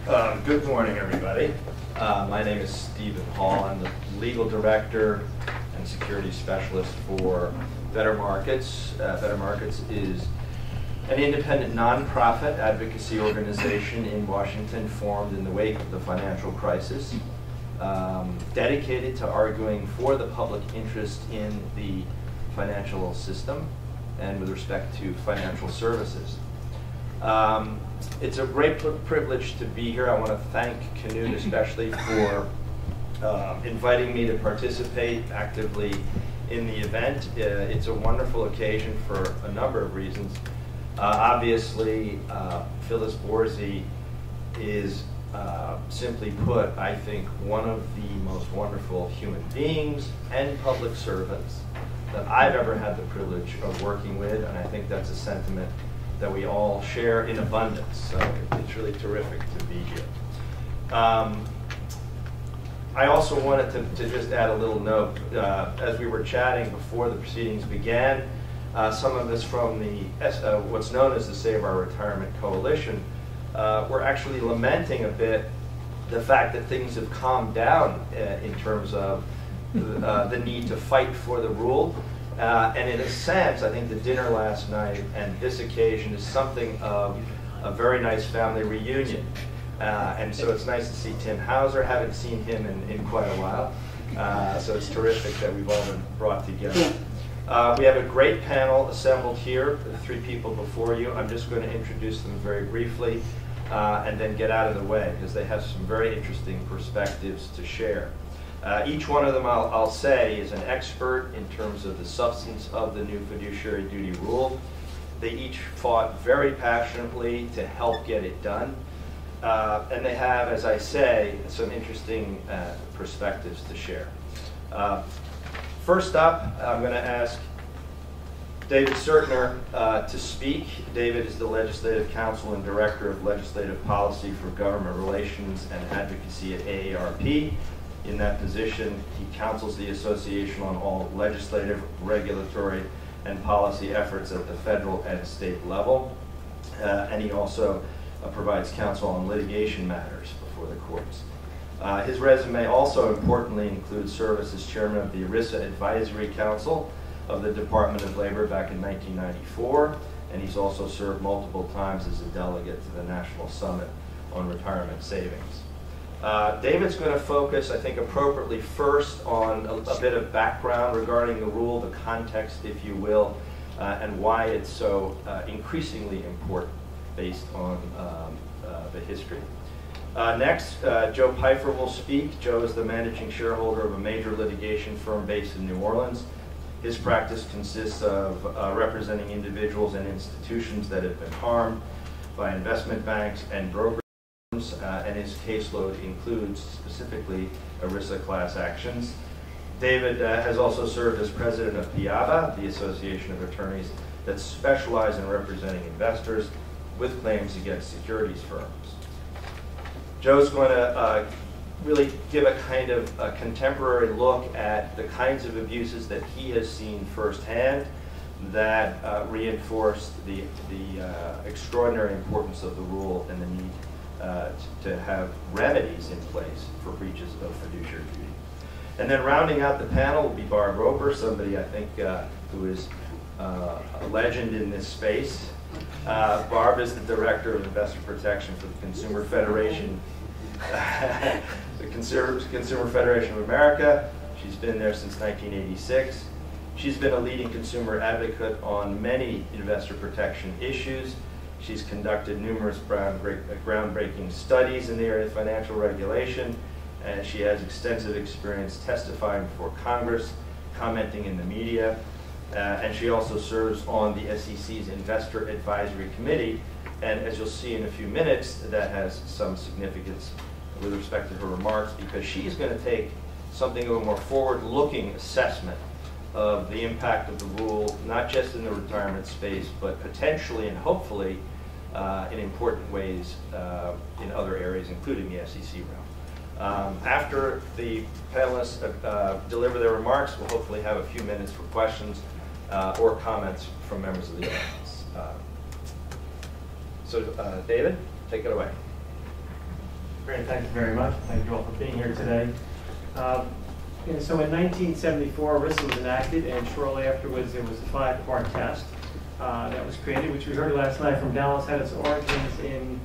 Good morning, everybody. My name is Stephen Hall. I'm the legal director and security specialist for Better Markets. Better Markets is an independent nonprofit advocacy organization in Washington formed in the wake of the financial crisis, dedicated to arguing for the public interest in the financial system and with respect to financial services. It's a great privilege to be here. I want to thank Canute especially for inviting me to participate actively in the event. It's a wonderful occasion for a number of reasons. Obviously, Phyllis Borzi is, simply put, I think, one of the most wonderful human beings and public servants that I've ever had the privilege of working with, and I think that's a sentiment that we all share in abundance. So it's really terrific to be here. I also wanted to just add a little note. As we were chatting before the proceedings began, some of us from the what's known as the Save Our Retirement Coalition were actually lamenting a bit the fact that things have calmed down in terms of the need to fight for the rule. And in a sense, I think the dinner last night and this occasion is something of a very nice family reunion. And so it's nice to see Tim Hauser. Haven't seen him in quite a while. So it's terrific that we've all been brought together. We have a great panel assembled here, the three people before you. I'm just going to introduce them very briefly and then get out of the way because they have some very interesting perspectives to share. Each one of them, I'll say, is an expert in terms of the substance of the new fiduciary duty rule. They each fought very passionately to help get it done. And they have, as I say, some interesting perspectives to share. First up, I'm going to ask David Sertner to speak. David is the Legislative Counsel and Director of Legislative Policy for Government Relations and Advocacy at AARP. In that position, he counsels the association on all legislative, regulatory, and policy efforts at the federal and state level. And he also provides counsel on litigation matters before the courts. His resume also importantly includes service as chairman of the ERISA Advisory Council of the Department of Labor back in 1994, and he's also served multiple times as a delegate to the National Summit on Retirement Savings. David's going to focus, I think appropriately, first on a bit of background regarding the rule, the context, if you will, and why it's so increasingly important based on the history. Next, Joe Pfeiffer will speak. Joe is the managing shareholder of a major litigation firm based in New Orleans. His practice consists of representing individuals and institutions that have been harmed by investment banks and brokers. And his caseload includes specifically ERISA class actions. David has also served as president of PIABA, the Association of Attorneys that specialize in representing investors with claims against securities firms. Joe's going to really give a kind of a contemporary look at the kinds of abuses that he has seen firsthand that reinforce the extraordinary importance of the rule and the need to have remedies in place for breaches of fiduciary duty. And then rounding out the panel will be Barb Roper, somebody I think who is a legend in this space. Barb is the Director of Investor Protection for the Consumer Federation, the Consumer Federation of America. She's been there since 1986. She's been a leading consumer advocate on many investor protection issues. She's conducted numerous groundbreaking studies in the area of financial regulation, and she has extensive experience testifying before Congress, commenting in the media, and she also serves on the SEC's Investor Advisory Committee, and as you'll see in a few minutes, that has some significance with respect to her remarks because she's going to take something of a more forward-looking assessment of the impact of the rule, not just in the retirement space, but potentially and hopefully in important ways in other areas, including the SEC realm. After the panelists deliver their remarks, we'll hopefully have a few minutes for questions or comments from members of the audience. So David, take it away. Great, thank you very much. Thank you all for being here today. And so in 1974, ERISA was enacted, and shortly afterwards there was a 5-part test that was created, which we heard last night from Dallas, had its origins in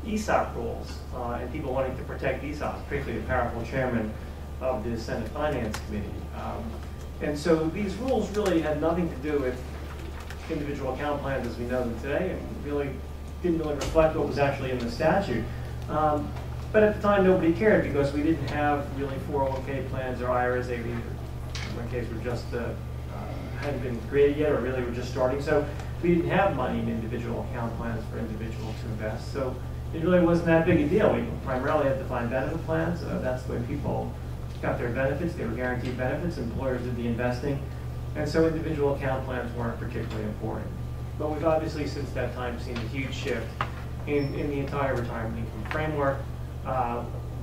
ESOP rules and people wanting to protect ESOPs, particularly the powerful chairman of the Senate Finance Committee. And so these rules really had nothing to do with individual account plans as we know them today, and really didn't really reflect what was actually in the statute. But at the time, nobody cared because we didn't have really 401k plans or IRAs. They either, in my case, were just hadn't been created yet, or really were just starting. So we didn't have money in individual account plans for individuals to invest. So it really wasn't that big a deal. We primarily had defined benefit plans. That's the way people got their benefits. They were guaranteed benefits. Employers did the investing. And so individual account plans weren't particularly important. But we've obviously, since that time, seen a huge shift in the entire retirement income framework.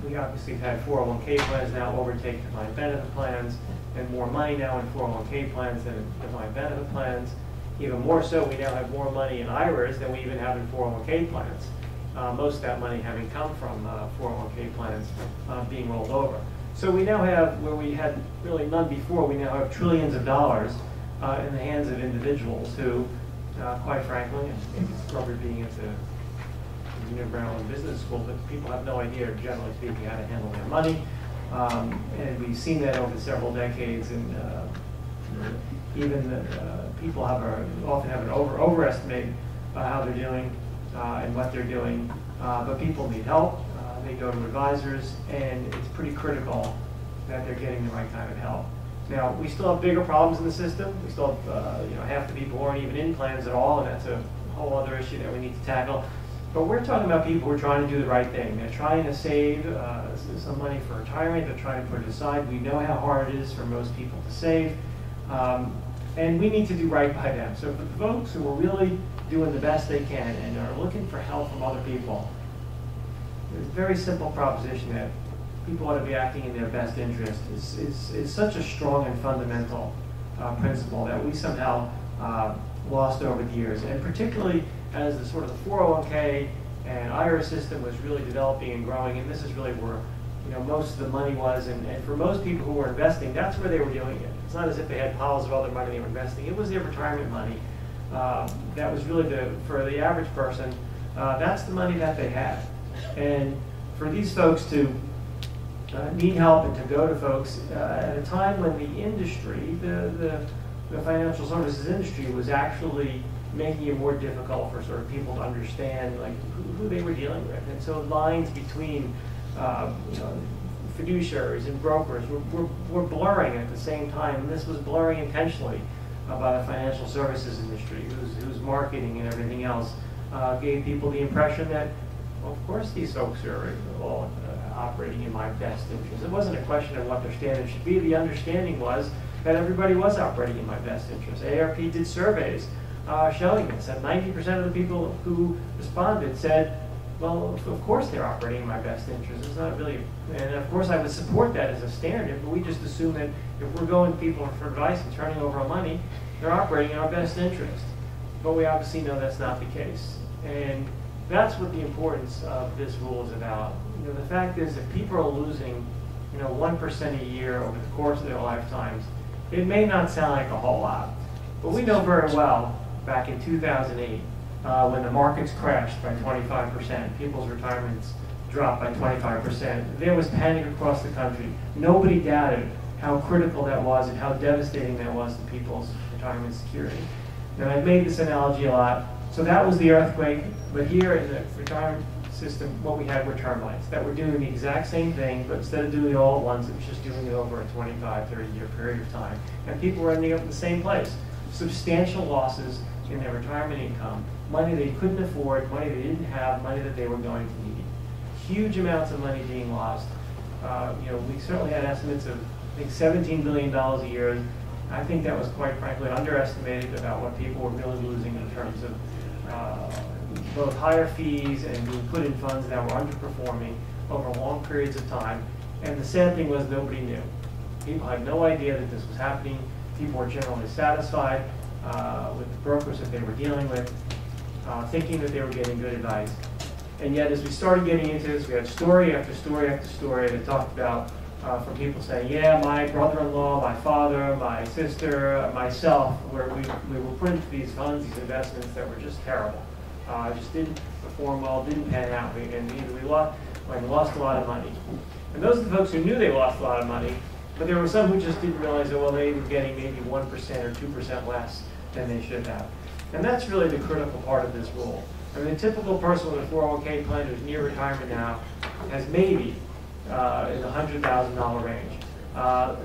We obviously have had 401k plans now overtake defined benefit plans, and more money now in 401k plans than in defined benefit plans. Even more so, we now have more money in IRAs than we even have in 401k plans. Most of that money having come from 401k plans being rolled over. So we now have, where we had really none before, we now have trillions of dollars in the hands of individuals who, quite frankly, and maybe it's probably being into Maryland Business School, but people have no idea, generally speaking, how to handle their money. And we've seen that over several decades, and even people often have an overestimate how they're doing and what they're doing. But people need help. They go to advisors, and it's pretty critical that they're getting the right kind of help. Now, we still have bigger problems in the system. We still have half the people who aren't even in plans at all, and that's a whole other issue that we need to tackle. But we're talking about people who are trying to do the right thing. They're trying to save some money for retirement. They're trying to put it aside. We know how hard it is for most people to save. And we need to do right by them. So for the folks who are really doing the best they can and are looking for help from other people, there's a very simple proposition that people ought to be acting in their best interest. Is such a strong and fundamental principle that we somehow lost over the years. And particularly as the sort of the 401k and IRA system was really developing and growing, and this is really where most of the money was, and for most people who were investing, that's where they were doing it. It's not as if they had piles of other money they were investing. It was their retirement money. That was really for the average person, that's the money that they had. And for these folks to need help and to go to folks at a time when the industry, the financial services industry, was actually making it more difficult for sort of people to understand like who they were dealing with. And so lines between fiduciaries and brokers were blurring at the same time. And this was blurring intentionally by the financial services industry, whose marketing and everything else gave people the impression that, well, of course these folks are all operating in my best interest. It wasn't a question of what their standards should be. The understanding was that everybody was operating in my best interest. AARP did surveys showing this, and 90% of the people who responded said, well, of course they're operating in my best interest. It's not really, and of course I would support that as a standard, but we just assume that if we're going to people for advice and turning over our money, they're operating in our best interest. But we obviously know that's not the case. And that's what the importance of this rule is about. The fact is that people are losing 1% a year over the course of their lifetimes. It may not sound like a whole lot, but we know very well back in 2008, when the markets crashed by 25%, people's retirements dropped by 25%, there was panic across the country. Nobody doubted how critical that was and how devastating that was to people's retirement security. Now, I've made this analogy a lot. So that was the earthquake, but here in the retirement system, what we had were termites that were doing the exact same thing, but instead of doing it all at once, it was just doing it over a 25, 30-year period of time. And people were ending up in the same place. Substantial losses in their retirement income, money they couldn't afford, money they didn't have, money that they were going to need. Huge amounts of money being lost. We certainly had estimates of, I think, $17 billion a year. I think that was, quite frankly, underestimated about what people were really losing in terms of both higher fees and being put in funds that were underperforming over long periods of time. And the sad thing was nobody knew. People had no idea that this was happening. People were generally satisfied with the brokers that they were dealing with, thinking that they were getting good advice. And yet, as we started getting into this, we had story after story after story that talked about from people saying, yeah, my brother-in-law, my father, my sister, myself, where we were put into these funds, these investments that were just terrible. Just didn't perform well, didn't pan out, and either we lost a lot of money. And those are the folks who knew they lost a lot of money, but there were some who just didn't realize that, well, they were getting maybe 1% or 2% less than they should have. And that's really the critical part of this rule. I mean, the typical person with a 401k plan who's near retirement now has maybe in the $100,000 range.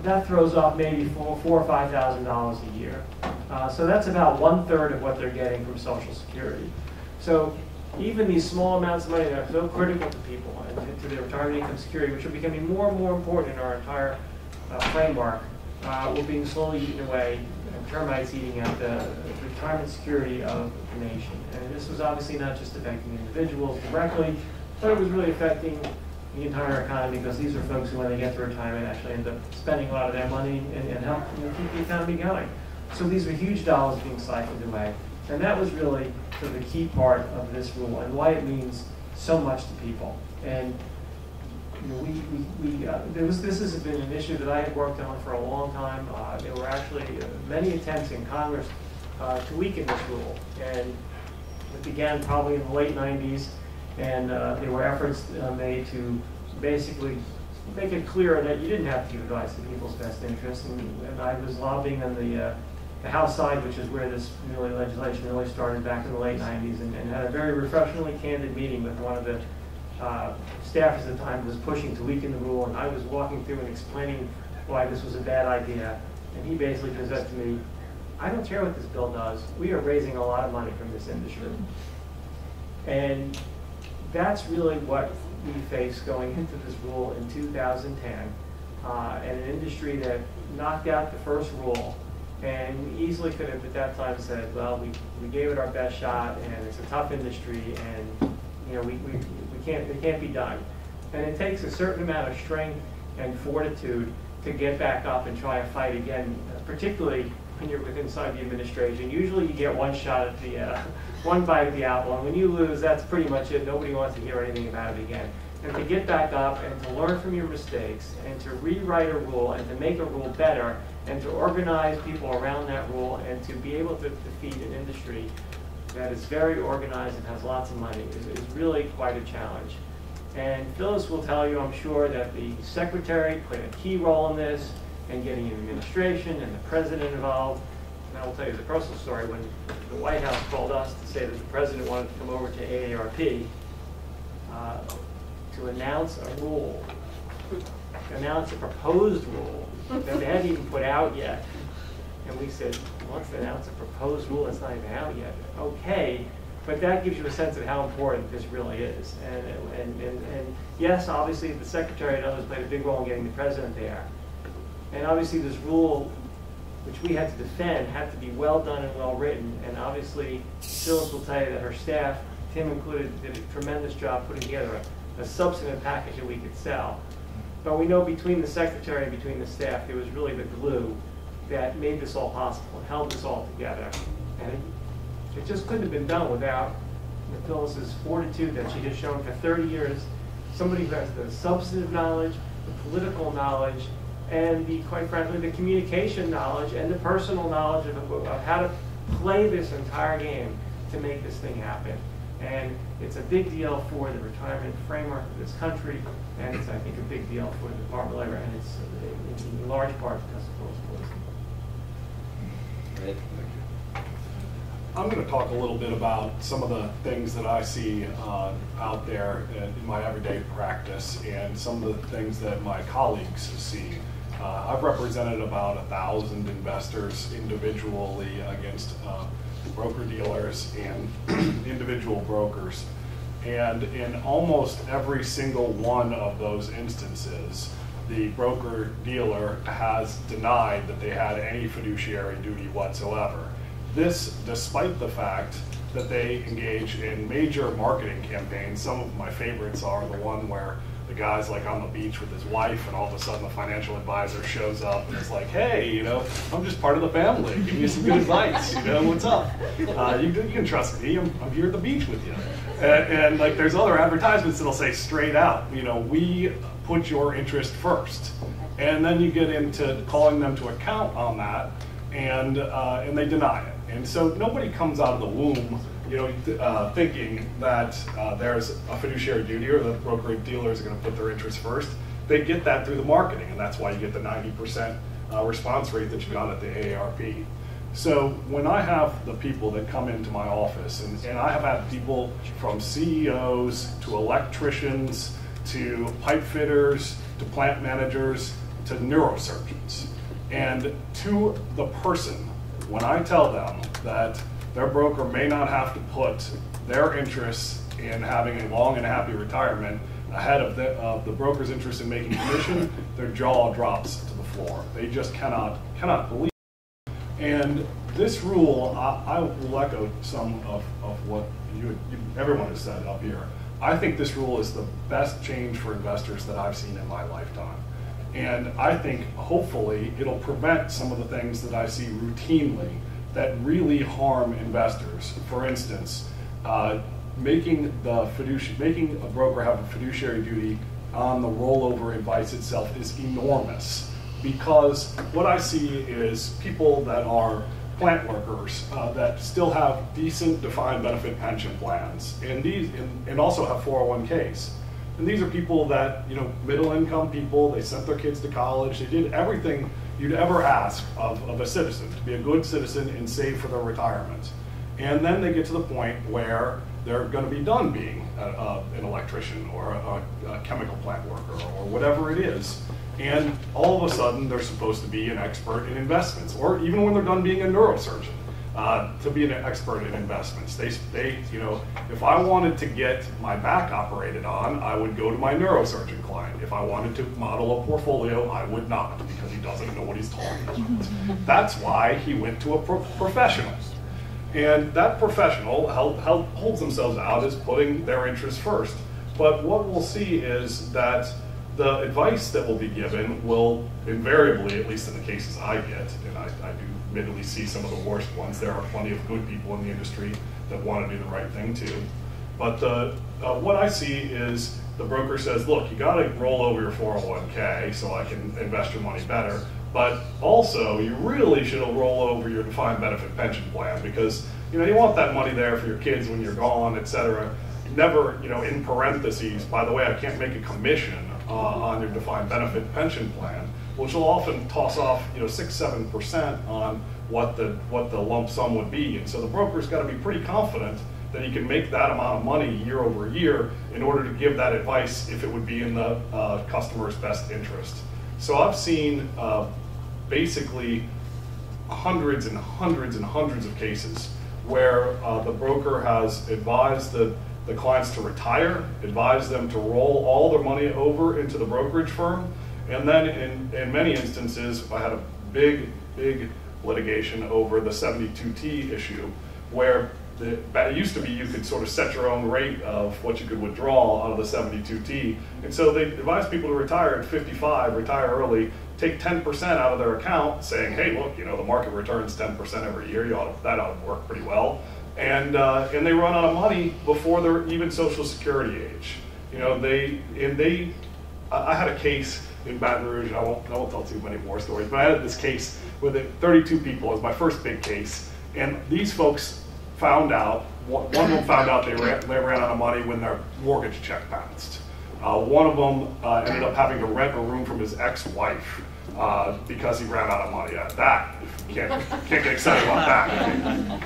That throws off maybe $4,000 or $5,000 a year. So that's about 1/3 of what they're getting from Social Security. So even these small amounts of money that are so critical to people and to their retirement income security, which are becoming more and more important in our entire framework, were being slowly eaten away, and termites eating out the retirement security of the nation. And this was obviously not just affecting individuals directly, but it was really affecting the entire economy, because these are folks who, when they get to retirement, actually end up spending a lot of their money and help keep the economy going. So these were huge dollars being siphoned away. And that was really sort of the key part of this rule and why it means so much to people. And this has been an issue that I had worked on for a long time. There were actually many attempts in Congress to weaken this rule. And it began probably in the late 90s. And there were efforts made to basically make it clear that you didn't have to give advice in people's best interests. And I was lobbying on the House side, which is where this legislation really started back in the late 90s, and had a very refreshingly candid meeting with one of the staffers at the time who was pushing to weaken the rule. And I was walking through and explaining why this was a bad idea. And he basically said to me, I don't care what this bill does. We are raising a lot of money from this industry. And that's really what we face going into this rule in 2010, and an industry that knocked out the first rule. And we easily could have at that time said, well, we gave it our best shot, and it's a tough industry, and it can't be done. And it takes a certain amount of strength and fortitude to get back up and try a fight again, particularly when you're inside the administration. Usually you get one shot at the one bite of the apple, and when you lose, that's pretty much it. Nobody wants to hear anything about it again. And to get back up and to learn from your mistakes and to rewrite a rule and to make a rule better and to organize people around that rule and to be able to defeat an industry that is very organized and has lots of money is really quite a challenge. And Phyllis will tell you, I'm sure, that the secretary played a key role in this and getting an administration and the president involved. And I will tell you the personal story. When the White House called us to say that the president wanted to come over to AARP to announce a rule, announce a proposed rule that they hadn't even put out yet. And we said, let's announce a proposed rule that's not even out yet. Okay, but that gives you a sense of how important this really is. And yes, obviously the secretary and others played a big role in getting the president there. And obviously this rule, which we had to defend, had to be well done and well written. And obviously Phyllis will tell you that her staff, Tim included, did a tremendous job putting together a substantive package that we could sell. But we know between the secretary and between the staff, it was really the glue that made this all possible and held this all together. And it just couldn't have been done without Phyllis's fortitude that she has shown for 30 years. Somebody who has the substantive knowledge, the political knowledge, and quite frankly, the communication knowledge and the personal knowledge of how to play this entire game to make this thing happen. And it's a big deal for the retirement framework of this country, and it's, I think, a big deal for the Department of Labor, and it's in large part because of Phyllis Borzi. Right. I'm going to talk a little bit about some of the things that I see out there in my everyday practice and some of the things that my colleagues see. I've represented about 1,000 investors individually against broker-dealers and individual brokers. And in almost every single one of those instances, the broker-dealer has denied that they had any fiduciary duty whatsoever. This despite the fact that they engage in major marketing campaigns. Some of my favorites are the one where the guy's like on the beach with his wife, and all of a sudden the financial advisor shows up and is like, hey, I'm just part of the family. Give me some good advice. What's up? You can trust me. I'm here at the beach with you. And like there's other advertisements that'll say straight out, you know, we put your interest first. And then you get into calling them to account on that, and they deny it. And so nobody comes out of the womb, you know, thinking that there's a fiduciary duty or that broker dealers are going to put their interests first. They get that through the marketing, and that's why you get the 90% response rate that you got at the AARP. So when I have the people that come into my office, and I have had people from CEOs to electricians to pipe fitters to plant managers to neurosurgeons, and to the person, when I tell them that their broker may not have to put their interests in having a long and happy retirement ahead of the broker's interest in making commission, their jaw drops to the floor. They just cannot believe it. And this rule, I will echo some of what everyone has said up here. I think this rule is the best change for investors that I've seen in my lifetime. And I think, hopefully, it'll prevent some of the things that I see routinely that really harm investors. For instance, making a broker have a fiduciary duty on the rollover advice itself is enormous. Because what I see is people that are plant workers that still have decent defined benefit pension plans, and also have 401ks. And these are people that, you know, middle income people, they sent their kids to college, they did everything you'd ever ask of a citizen, to be a good citizen and save for their retirement. And then they get to the point where they're going to be done being an electrician or a chemical plant worker or whatever it is. And all of a sudden, they're supposed to be an expert in investments, or even when they're done being a neurosurgeon, to be an expert in investments. They, you know, if I wanted to get my back operated on, I would go to my neurosurgeon client. If I wanted to model a portfolio, I would not, because he doesn't know what he's talking about. That's why he went to a professional. And that professional holds themselves out as putting their interests first. But what we'll see is that the advice that will be given will invariably, at least in the cases I get, and I do admittedly see some of the worst ones, there are plenty of good people in the industry that want to do the right thing too. But what I see is the broker says, look, you got to roll over your 401k so I can invest your money better. But also, you really should roll over your defined benefit pension plan, because you know you want that money there for your kids when you're gone, et cetera. Never, you know, in parentheses, by the way, I can't make a commission on your defined benefit pension plan, which will often toss off, you know, 6-7% on what the lump sum would be. And so the broker's got to be pretty confident that he can make that amount of money year over year in order to give that advice if it would be in the customer's best interest. So I've seen basically hundreds and hundreds and hundreds of cases where the broker has advised the clients to retire, advised them to roll all their money over into the brokerage firm, and then in many instances, I had a big litigation over the 72T issue, where it used to be you could sort of set your own rate of what you could withdraw out of the 72T, and so they advised people to retire at 55, retire early, take 10% out of their account, saying, hey, look, you know, the market returns 10% every year, that ought to work pretty well. And they run out of money before they're even Social Security age. You know, I had a case in Baton Rouge. I won't tell too many more stories, but I had this case with 32 people. It was my first big case, and these folks found out. One of them found out they ran out of money when their mortgage check bounced. One of them ended up having to rent a room from his ex-wife because he ran out of money. That can't get excited about that.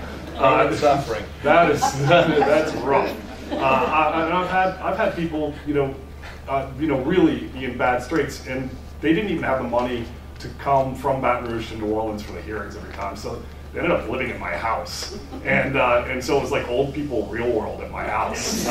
Suffering. That's rough. I've had people, really be in bad straits, and they didn't even have the money to come from Baton Rouge to New Orleans for the hearings every time. So they ended up living in my house, and so it was like old people real world at my house.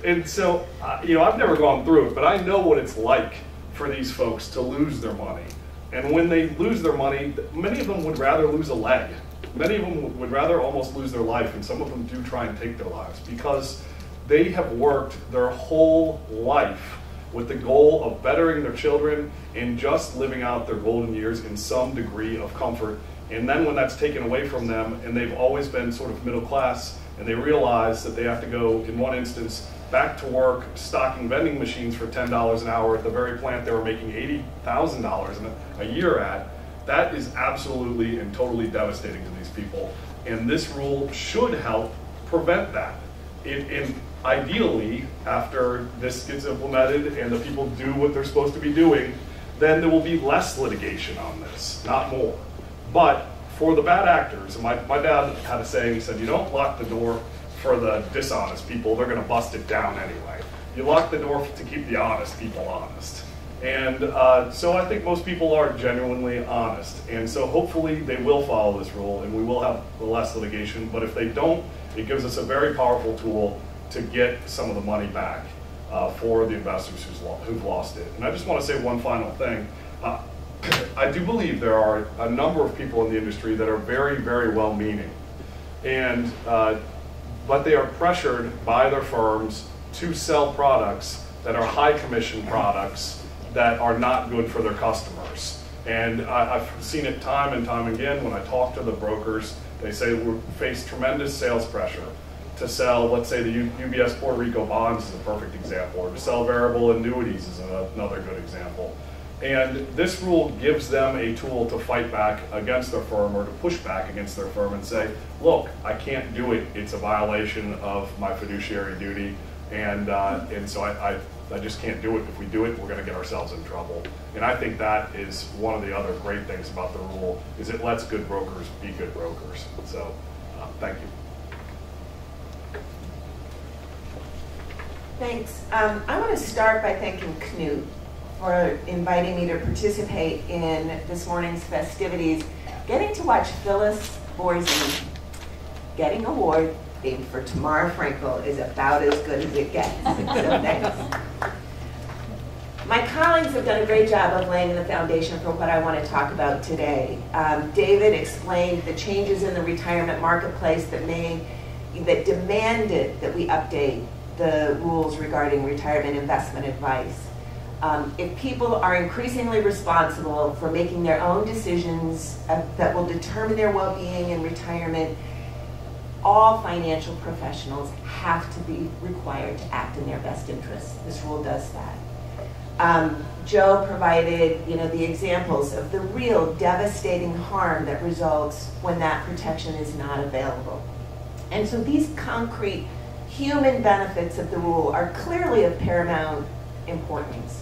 And so I've never gone through it, but I know what it's like for these folks to lose their money. And when they lose their money, many of them would rather lose a leg. Many of them would rather almost lose their life, and some of them do try and take their lives because they have worked their whole life with the goal of bettering their children and just living out their golden years in some degree of comfort. And then when that's taken away from them, and they've always been sort of middle class, and they realize that they have to go, in one instance, back to work stocking vending machines for $10 an hour at the very plant they were making $80,000 a year at, that is absolutely and totally devastating to these people. And this rule should help prevent that. And ideally, after this gets implemented and the people do what they're supposed to be doing, then there will be less litigation on this, not more. But for the bad actors, and my dad had a saying, he said, you don't lock the door for the dishonest people, they're going to bust it down anyway. You lock the door to keep the honest people honest. And so I think most people are genuinely honest. And so hopefully they will follow this rule and we will have less litigation. But if they don't, it gives us a very powerful tool to get some of the money back for the investors who've lost it. And I just want to say one final thing. I do believe there are a number of people in the industry that are very, very well-meaning. And but they are pressured by their firms to sell products that are high commission products that are not good for their customers. And I've seen it time and time again when I talk to the brokers. They say we face tremendous sales pressure to sell, let's say the UBS Puerto Rico bonds is a perfect example, or to sell variable annuities is another good example. And this rule gives them a tool to fight back against their firm or to push back against their firm and say, look, I can't do it. It's a violation of my fiduciary duty. And so I just can't do it. If we do it, we're going to get ourselves in trouble. And I think that is one of the other great things about the rule, is it lets good brokers be good brokers. So thank you. Thanks. I want to start by thanking Knut for inviting me to participate in this morning's festivities. Getting to watch Phyllis Borzi getting award themed for Tamar Frankel is about as good as it gets. So thanks. My colleagues have done a great job of laying the foundation for what I want to talk about today. David explained the changes in the retirement marketplace that demanded that we update the rules regarding retirement investment advice. If people are increasingly responsible for making their own decisions that will determine their well-being in retirement, all financial professionals have to be required to act in their best interests. This rule does that. Joe provided, the examples of the real devastating harm that results when that protection is not available. And so these concrete human benefits of the rule are clearly of paramount importance.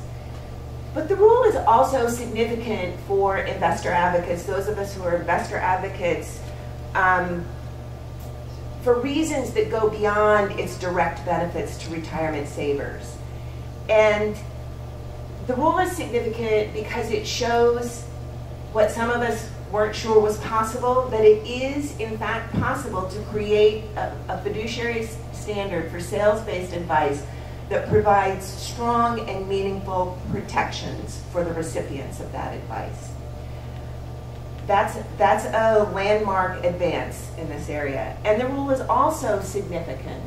But the rule is also significant for investor advocates, those of us who are investor advocates, for reasons that go beyond its direct benefits to retirement savers. And the rule is significant because it shows what some of us weren't sure was possible, that it is in fact possible to create a fiduciary standard for sales-based advice that provides strong and meaningful protections for the recipients of that advice. That's a landmark advance in this area. And the rule is also significant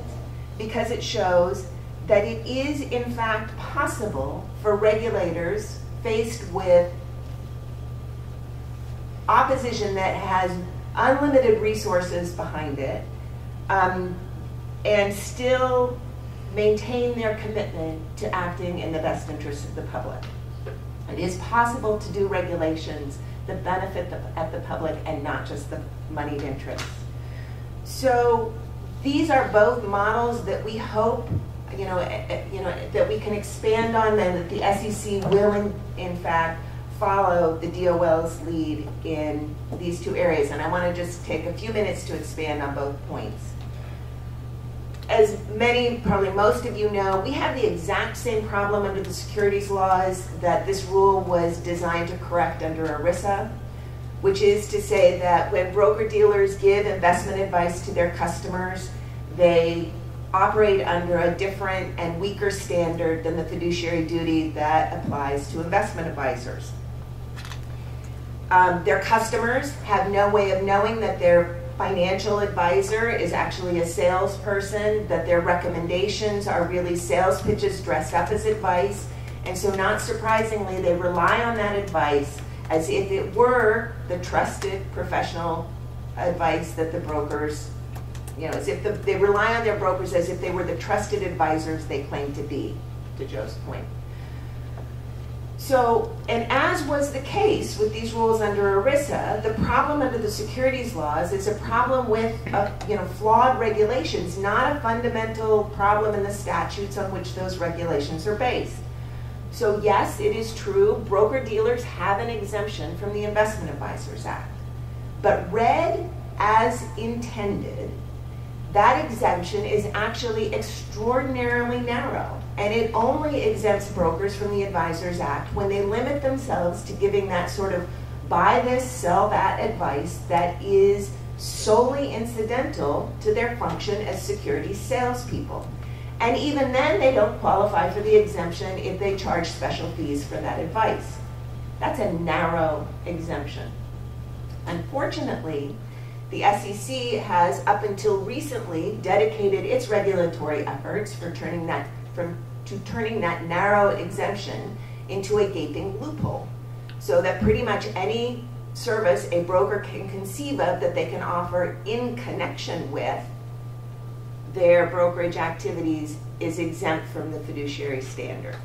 because it shows that it is in fact possible for regulators faced with opposition that has unlimited resources behind it and still maintain their commitment to acting in the best interests of the public. It is possible to do regulations that benefit the public and not just the moneyed interests. So these are both models that we hope that we can expand on, and that the SEC will in fact follow the DOL's lead in these two areas. And I want to just take a few minutes to expand on both points. As many, probably most of you know, we have the exact same problem under the securities laws that this rule was designed to correct under ERISA, which is to say that when broker-dealers give investment advice to their customers, they operate under a different and weaker standard than the fiduciary duty that applies to investment advisors. Their customers have no way of knowing that their financial advisor is actually a salesperson, that their recommendations are really sales pitches dressed up as advice, and so not surprisingly, they rely on that advice as if it were the trusted professional advice that the brokers You know, as if they rely on their brokers as if they were the trusted advisors they claim to be, to Joe's point. So, and as was the case with these rules under ERISA, the problem under the securities laws is a problem with flawed regulations, not a fundamental problem in the statutes on which those regulations are based. So yes, it is true, broker-dealers have an exemption from the Investment Advisors Act. But read as intended, that exemption is actually extraordinarily narrow, and it only exempts brokers from the Advisors Act when they limit themselves to giving that sort of buy this, sell that advice that is solely incidental to their function as securities salespeople. And even then, they don't qualify for the exemption if they charge special fees for that advice. That's a narrow exemption. Unfortunately, the SEC has, up until recently, dedicated its regulatory efforts for turning that narrow exemption into a gaping loophole, so that pretty much any service a broker can conceive of that they can offer in connection with their brokerage activities is exempt from the fiduciary standard.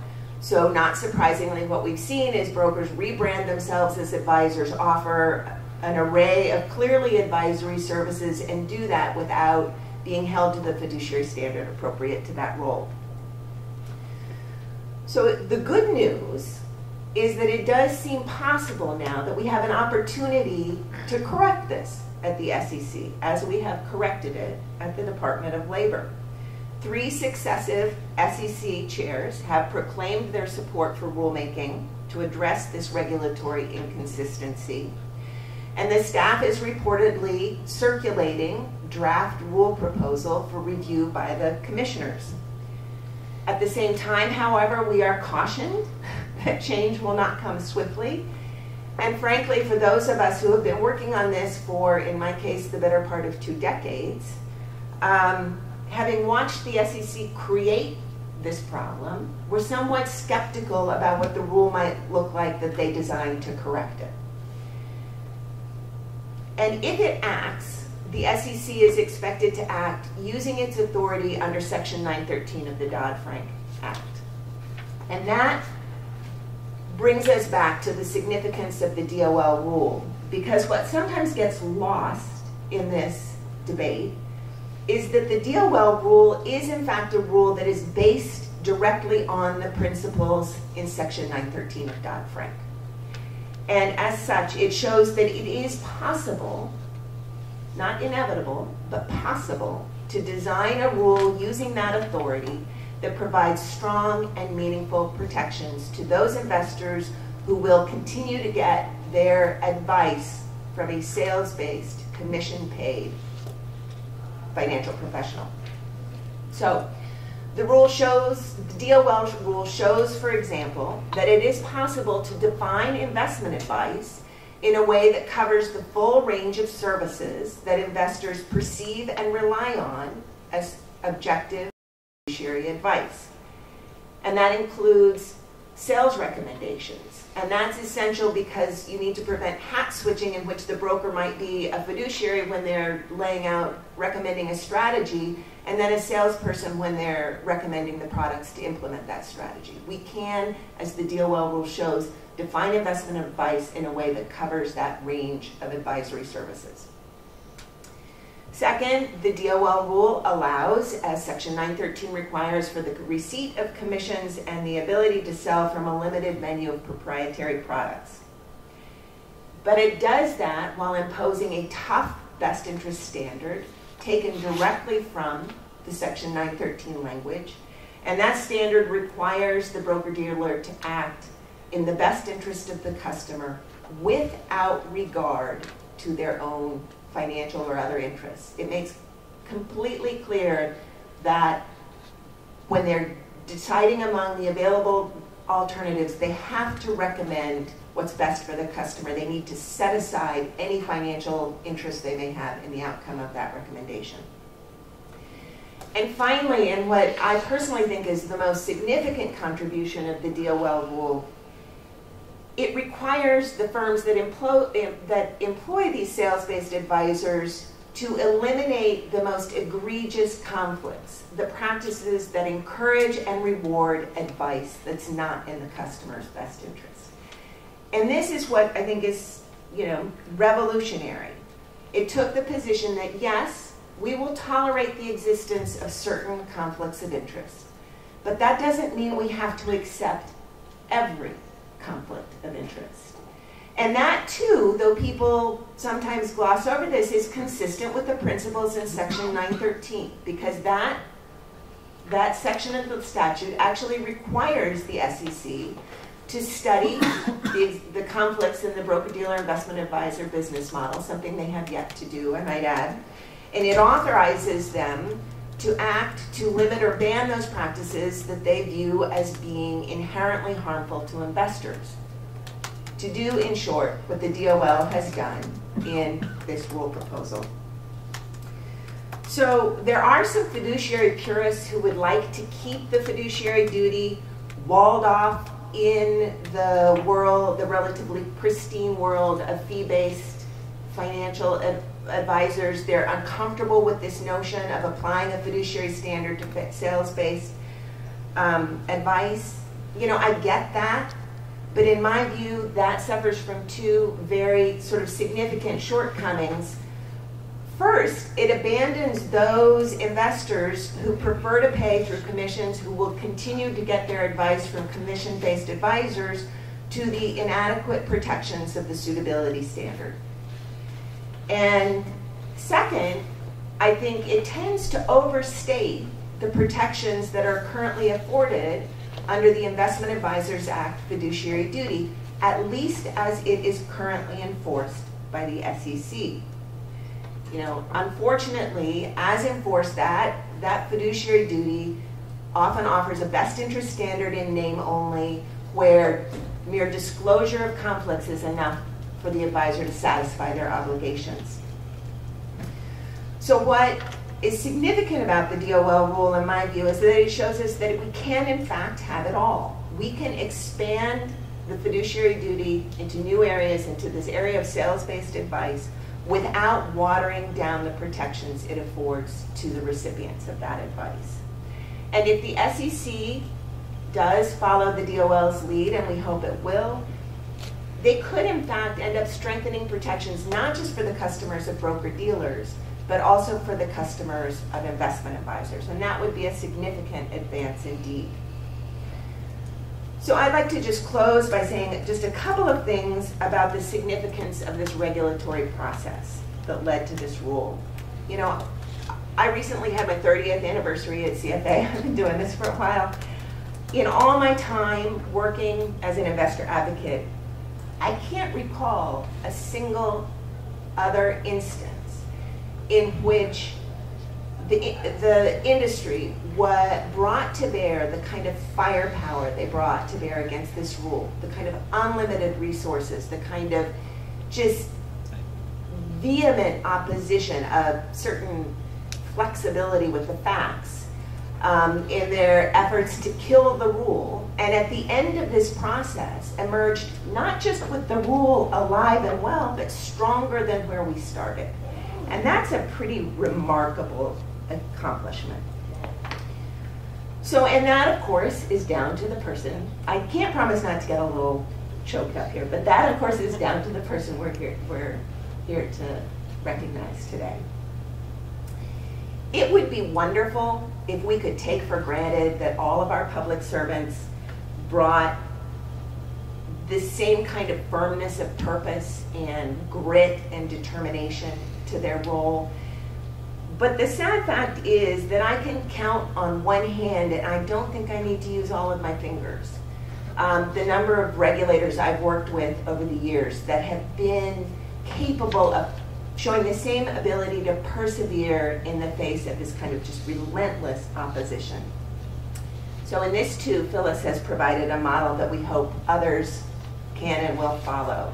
So not surprisingly, what we've seen is brokers rebrand themselves as advisors, offer an array of clearly advisory services, and do that without being held to the fiduciary standard appropriate to that role. So the good news is that it does seem possible now that we have an opportunity to correct this at the SEC, as we have corrected it at the Department of Labor. 3 successive SEC chairs have proclaimed their support for rulemaking to address this regulatory inconsistency. And the staff is reportedly circulating draft rule proposal for review by the commissioners. At the same time, however, we are cautioned that change will not come swiftly. And frankly, for those of us who have been working on this for, in my case, the better part of 2 decades, having watched the SEC create this problem, we're somewhat skeptical about what the rule might look like that they designed to correct it. And if it acts, the SEC is expected to act using its authority under Section 913 of the Dodd-Frank Act. And that brings us back to the significance of the DOL rule, because what sometimes gets lost in this debate is that the DOL rule is in fact a rule that is based directly on the principles in Section 913 of Dodd-Frank. And as such, it shows that it is possible, not inevitable, but possible, to design a rule using that authority that provides strong and meaningful protections to those investors who will continue to get their advice from a sales-based, commission-paid financial professional. So the rule shows, the DOL rule shows, for example, that it is possible to define investment advice in a way that covers the full range of services that investors perceive and rely on as objective fiduciary advice. And that includes sales recommendations. And that's essential because you need to prevent hat switching, in which the broker might be a fiduciary when they're laying out, recommending a strategy, and then a salesperson when they're recommending the products to implement that strategy. We can, as the DOL rule shows, define investment advice in a way that covers that range of advisory services. Second, the DOL rule allows, as Section 913 requires, for the receipt of commissions and the ability to sell from a limited menu of proprietary products. But it does that while imposing a tough best interest standard taken directly from the Section 913 language, and that standard requires the broker-dealer to act in the best interest of the customer without regard to their own financial or other interests. It makes completely clear that when they're deciding among the available alternatives, they have to recommend what's best for the customer. They need to set aside any financial interest they may have in the outcome of that recommendation. And finally, and what I personally think is the most significant contribution of the DOL rule, it requires the firms that employ these sales-based advisors to eliminate the most egregious conflicts, the practices that encourage and reward advice that's not in the customer's best interest. And this is what I think is, revolutionary. It took the position that, yes, we will tolerate the existence of certain conflicts of interest, but that doesn't mean we have to accept every conflict of interest. And that, too, though people sometimes gloss over this, is consistent with the principles in Section 913, because that section of the statute actually requires the SEC to study the conflicts in the broker-dealer investment advisor business model, something they have yet to do, I might add. And it authorizes them to act to limit or ban those practices that they view as being inherently harmful to investors. To do, in short, what the DOL has done in this rule proposal. So there are some fiduciary purists who would like to keep the fiduciary duty walled off in the world, the relatively pristine world of fee-based financial advisors. They're uncomfortable with this notion of applying a fiduciary standard to sales-based advice. I get that. But in my view, that suffers from two very sort of significant shortcomings. First, it abandons those investors who prefer to pay through commissions, who will continue to get their advice from commission-based advisors, to the inadequate protections of the suitability standard. And second, I think it tends to overstate the protections that are currently afforded under the Investment Advisors Act fiduciary duty, at least as it is currently enforced by the SEC. Unfortunately, as enforced, that fiduciary duty often offers a best interest standard in name only, where mere disclosure of conflicts is enough for the advisor to satisfy their obligations. So what is significant about the DOL rule, in my view, is that it shows us that we can, in fact, have it all. We can expand the fiduciary duty into new areas, into this area of sales-based advice, without watering down the protections it affords to the recipients of that advice. And if the SEC does follow the DOL's lead, and we hope it will, they could, in fact, end up strengthening protections not just for the customers of broker-dealers, but also for the customers of investment advisors. And that would be a significant advance indeed. So I'd like to just close by saying just a couple of things about the significance of this regulatory process that led to this rule. I recently had my 30th anniversary at CFA. I've been doing this for a while. In all my time working as an investor advocate, I can't recall a single other instance in which the industry brought to bear the kind of firepower they brought to bear against this rule, the kind of unlimited resources, the kind of just vehement opposition of certain flexibility with the facts in their efforts to kill the rule, and at the end of this process emerged not just with the rule alive and well, but stronger than where we started. And that's a pretty remarkable accomplishment. So, and that, of course, is down to the person. I can't promise not to get a little choked up here, but that, of course, is down to the person we're here to recognize today. It would be wonderful if we could take for granted that all of our public servants brought the same kind of firmness of purpose and grit and determination to their role. But the sad fact is that I can count on one hand, and I don't think I need to use all of my fingers, the number of regulators I've worked with over the years that have been capable of showing the same ability to persevere in the face of this kind of just relentless opposition. So in this too, Phyllis has provided a model that we hope others can and will follow.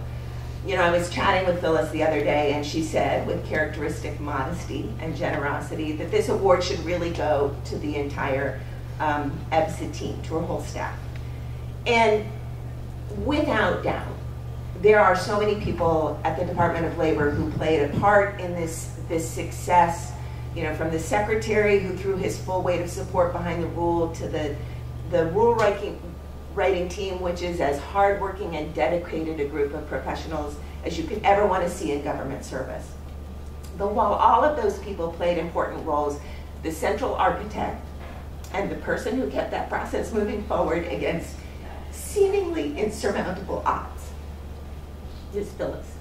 I was chatting with Phyllis the other day, and she said, with characteristic modesty and generosity, that this award should really go to the entire EBSA team, to her whole staff. And without doubt, there are so many people at the Department of Labor who played a part in this this success, you know, from the secretary who threw his full weight of support behind the rule to the rule writing team, which is as hardworking and dedicated a group of professionals as you could ever want to see in government service. But while all of those people played important roles, the central architect and the person who kept that process moving forward against seemingly insurmountable odds is Phyllis.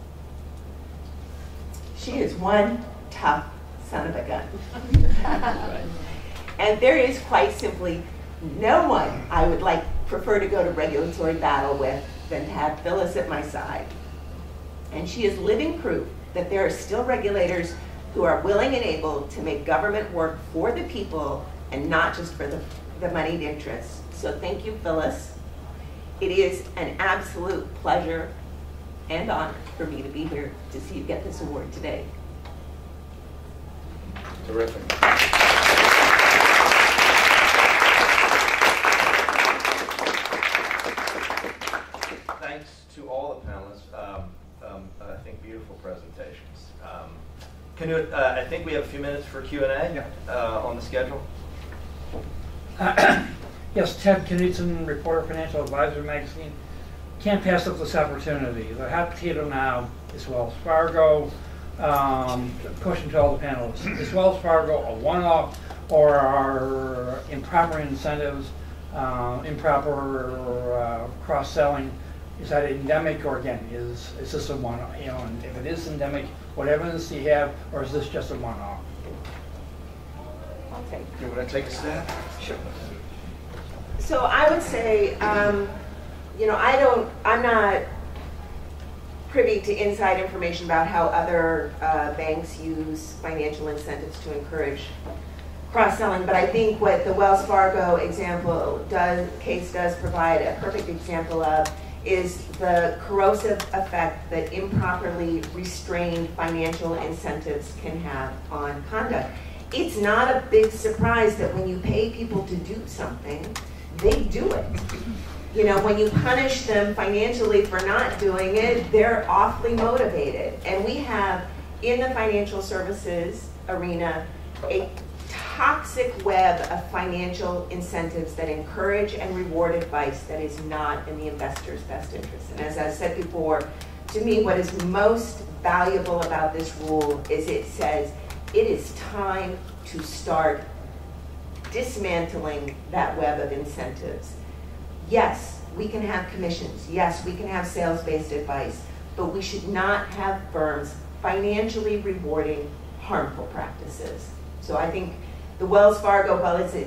She is one tough son of a gun. And there is quite simply no one I would prefer to go to regulatory battle with than to have Phyllis at my side. And she is living proof that there are still regulators who are willing and able to make government work for the people and not just for the moneyed interests. So thank you, Phyllis. It is an absolute pleasure and honor for me to be here to see you get this award today. Terrific. Thanks to all the panelists. I think beautiful presentations. I think we have a few minutes for Q&A on the schedule. Yes, Ted Knudsen, reporter, Financial Advisor magazine. Can't pass up this opportunity. The hot potato now is Wells Fargo. Question to all the panelists: is Wells Fargo a one-off, or are improper incentives, improper cross-selling? Is that endemic, or again, is this a one-off? You know, and if it is endemic, what evidence do you have, or is this just a one-off? Okay. You want to take a stab? Sure. So I would say, you know, I'm not privy to inside information about how other banks use financial incentives to encourage cross-selling, but I think what the Wells Fargo case does provide a perfect example of is the corrosive effect that improperly restrained financial incentives can have on conduct. It's not a big surprise that when you pay people to do something, they do it. You know, when you punish them financially for not doing it, they're awfully motivated. And we have, in the financial services arena, a toxic web of financial incentives that encourage and reward advice that is not in the investor's best interest. And as I said before, to me, what is most valuable about this rule is it says it is time to start dismantling that web of incentives. Yes, we can have commissions. Yes, we can have sales-based advice, but we should not have firms financially rewarding harmful practices. So I think the Wells Fargo, while it's a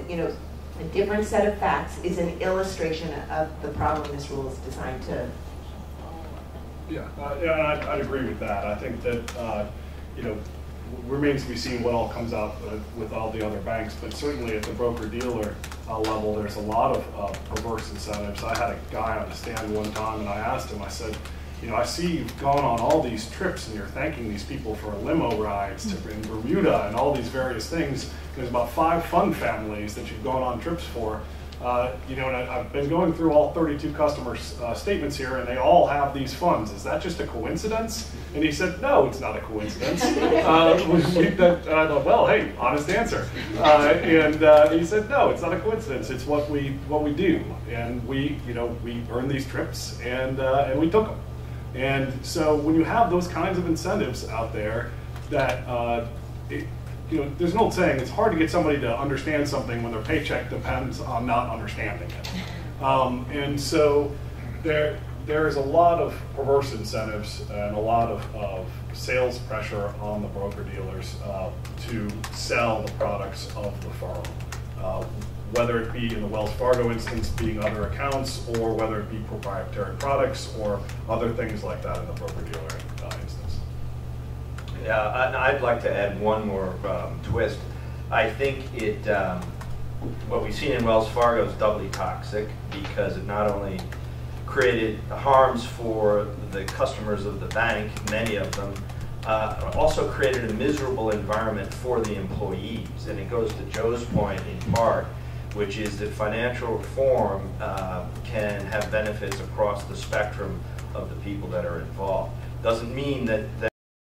different set of facts, is an illustration of the problem this rule is designed to. Yeah, I'd agree with that. I think that remains to be seen what all comes out with all the other banks, but certainly at the broker-dealer level, there's a lot of perverse incentives. I had a guy on the stand one time, and I asked him, I said, I see you've gone on all these trips and you're thanking these people for limo rides to in Bermuda and all these various things. There's about 5 fund families that you've gone on trips for. And I've been going through all 32 customers' statements here, and they all have these funds. Is that just a coincidence? And he said, no, it's not a coincidence. Well, hey, honest answer. And he said, no, it's not a coincidence. It's what we do, and we earn these trips, and we took them. And so when you have those kinds of incentives out there, that there's an old saying, it's hard to get somebody to understand something when their paycheck depends on not understanding it. And so there is a lot of perverse incentives and a lot of sales pressure on the broker-dealers to sell the products of the firm. Whether it be in the Wells Fargo instance being other accounts, or whether it be proprietary products or other things like that in the broker-dealer instance. Yeah, I'd like to add one more twist. I think what we've seen in Wells Fargo is doubly toxic, because it not only created harms for the customers of the bank, many of them, also created a miserable environment for the employees. And it goes to Joe's point in part, which is that financial reform can have benefits across the spectrum of the people that are involved. Doesn't mean that